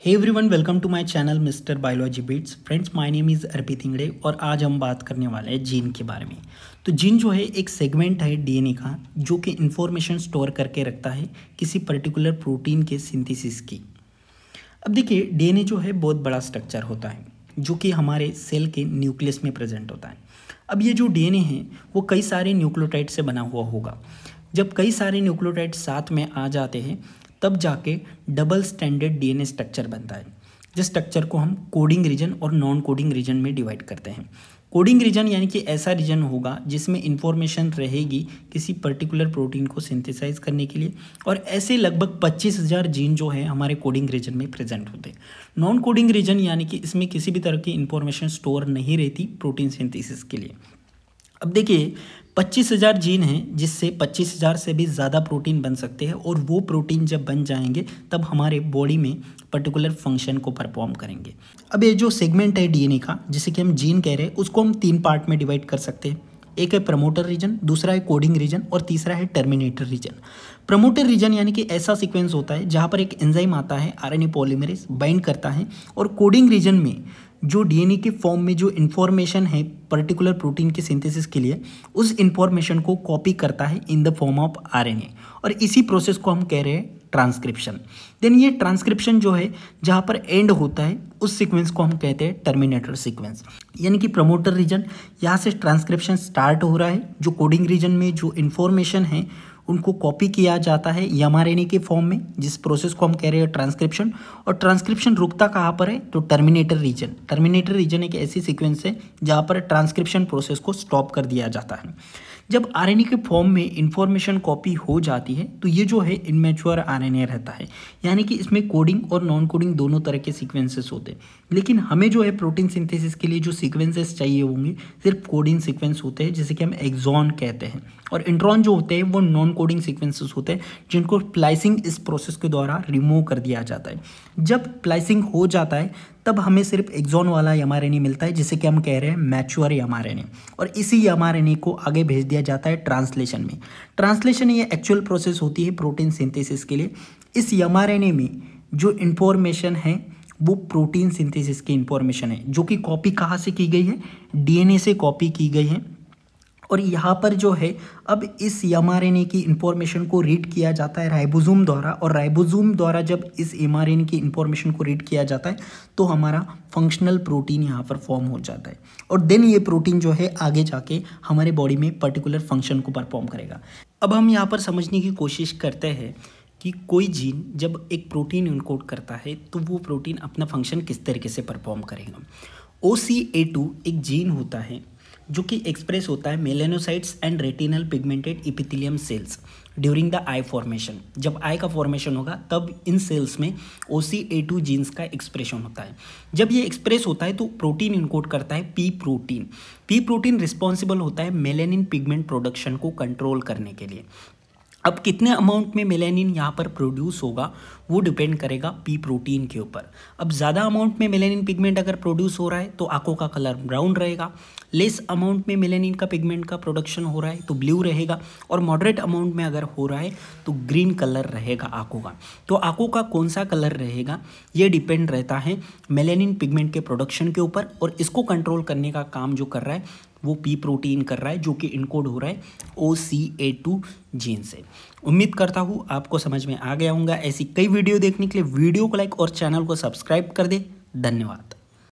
Hey everyone, welcome to my channel mister biology beats. Friends, my name is Arpit Ingade और आज हम बात करने वाले हैं जीन के बारे में। तो जीन जो है एक सेगमेंट है डीएनए का जो कि इंफॉर्मेशन स्टोर करके रखता है किसी पर्टिकुलर प्रोटीन के सिंथेसिस की। अब देखिए, डीएनए जो है बहुत बड़ा स्ट्रक्चर होता है जो कि हमारे सेल के न्यूक्लियस में प्रेजेंट होता है। अब ये जो डीएनए है वो कई सारे न्यूक्लियोटाइड से बना हुआ होगा। जब कई सारे न्यूक्लियोटाइड साथ में आ जाते हैं तब जाके डबल स्टैंडर्ड डीएनए स्ट्रक्चर बनता है। जिस स्ट्रक्चर को हम कोडिंग रीजन और नॉन कोडिंग रीजन में डिवाइड करते हैं। कोडिंग रीजन यानी कि ऐसा रीजन होगा जिसमें इंफॉर्मेशन रहेगी किसी पर्टिकुलर प्रोटीन को सिंथेसाइज करने के लिए, और ऐसे लगभग 25,000 जीन जो है हमारे कोडिंग रीजन में प्रेजेंट होते हैं। नॉन कोडिंग रीजन यानी कि इसमें किसी भी तरह की इंफॉर्मेशन स्टोर नहीं रहती प्रोटीन सिंथेसिस के लिए। अब देखिए, 25,000 जीन हैं जिससे 25,000 से भी ज़्यादा प्रोटीन बन सकते हैं, और वो प्रोटीन जब बन जाएंगे तब हमारे बॉडी में पर्टिकुलर फंक्शन को परफॉर्म करेंगे। अब ये जो सेगमेंट है डीएनए का जिसे कि हम जीन कह रहे हैं, उसको हम 3 पार्ट में डिवाइड कर सकते हैं। एक है प्रमोटर रीजन, दूसरा है कोडिंग रीजन और तीसरा है टर्मिनेटर रीजन। प्रमोटर रीजन यानी कि ऐसा सीक्वेंस होता है जहाँ पर एक एंजाइम आता है, आरएनए पॉलीमरेज बाइंड करता है, और कोडिंग रीजन में जो डीएनए के फॉर्म में जो इन्फॉर्मेशन है पर्टिकुलर प्रोटीन के सिंथेसिस के लिए, उस इन्फॉर्मेशन को कॉपी करता है in the form of RNA, और इसी प्रोसेस को हम कह रहे हैं ट्रांसक्रिप्शन। देन ये ट्रांसक्रिप्शन जो है जहाँ पर एंड होता है उस सीक्वेंस को हम कहते हैं टर्मिनेटर सीक्वेंस। यानी कि प्रमोटर रीजन, यहाँ से ट्रांसक्रिप्शन स्टार्ट हो रहा है। जो कोडिंग रीजन में जो इन्फॉर्मेशन है उनको कॉपी किया जाता है एमआरएनए के फॉर्म में, जिस प्रोसेस को हम कह रहे हैं ट्रांसक्रिप्शन। और ट्रांसक्रिप्शन रुकता कहाँ पर है? तो टर्मिनेटर रीजन। टर्मिनेटर रीजन एक ऐसी सीक्वेंस है जहाँ पर ट्रांसक्रिप्शन प्रोसेस को स्टॉप कर दिया जाता है। जब आरएनए के फॉर्म में इंफॉर्मेशन कॉपी हो जाती है तो ये जो है इनमेच्योर आरएनए रहता है, यानी कि इसमें कोडिंग और नॉन कोडिंग दोनों तरह के सीक्वेंसेस होते हैं। लेकिन हमें जो है प्रोटीन सिंथेसिस के लिए जो सीक्वेंसेस चाहिए होंगे सिर्फ कोडिंग सीक्वेंस होते हैं, जिसे कि हम एक्सॉन कहते हैं। और इंट्रॉन जो होते हैं वो नॉन कोडिंग सीक्वेंसेस होते हैं जिनको स्प्लाइसिंग इस प्रोसेस के द्वारा रिमूव कर दिया जाता है। जब स्प्लाइसिंग हो जाता है तब हमें सिर्फ एक्सॉन वाला एमआरएनए मिलता है, जिसे कि हम कह रहे हैं मैच्योर एमआरएनए, और इसी एमआरएनए को आगे भेज दिया जाता है ट्रांसलेशन में। ट्रांसलेशन ये एक्चुअल प्रोसेस होती है प्रोटीन सिंथेसिस के लिए। इस एमआरएनए में जो इंफॉर्मेशन है वो प्रोटीन सिंथेसिस की इंफॉर्मेशन है, जो कि कॉपी कहाँ से की गई है? डीएनए से कॉपी की गई है। और यहाँ पर जो है अब इस एमआरएनए की इंफॉर्मेशन को रीड किया जाता है राइबोसोम द्वारा, और राइबोसोम द्वारा जब इस एमआरएनए की इंफॉर्मेशन को रीड किया जाता है तो हमारा फंक्शनल प्रोटीन यहाँ पर फॉर्म हो जाता है। और देन ये प्रोटीन जो है आगे जाके हमारे बॉडी में पर्टिकुलर फंक्शन को परफॉर्म करेगा। अब हम यहाँ पर समझने की कोशिश करते हैं कि कोई जीन जब एक प्रोटीन इनकोड करता है तो वो प्रोटीन अपना फंक्शन किस तरीके से परफॉर्म करेगा। OCA2 एक जीन होता है जो कि एक्सप्रेस होता है melanocytes and retinal pigmented epithelium cells during the I formation. जब आई का फॉर्मेशन होगा तब इन सेल्स में OCA2 जीन्स का एक्सप्रेशन होता है। जब ये एक्सप्रेस होता है तो प्रोटीन इनकोड करता है P protein. P protein responsible होता है मेलेनिन पिगमेंट प्रोडक्शन को कंट्रोल करने के लिए। अब कितने अमाउंट में मेलेनिन यहाँ पर प्रोड्यूस होगा वो डिपेंड करेगा पी प्रोटीन के ऊपर। अब ज़्यादा अमाउंट में मेलेनिन पिगमेंट अगर प्रोड्यूस हो रहा है तो आंखों का कलर ब्राउन रहेगा। लेस अमाउंट में मेलेनिन का पिगमेंट का प्रोडक्शन हो रहा है तो ब्लू रहेगा, और मॉडरेट अमाउंट में अगर हो रहा है तो ग्रीन कलर रहेगा आंखों का। तो आंखों का कौन सा कलर रहेगा ये डिपेंड रहता है मेलेनिन पिगमेंट के प्रोडक्शन के ऊपर, और इसको कंट्रोल करने का काम जो कर रहा है वो पी प्रोटीन कर रहा है, जो कि इनकोड हो रहा है OCA2 जीन से। उम्मीद करता हूँ आपको समझ में आ गया होगा। ऐसी कई वीडियो देखने के लिए वीडियो को लाइक और चैनल को सब्सक्राइब कर दे। धन्यवाद।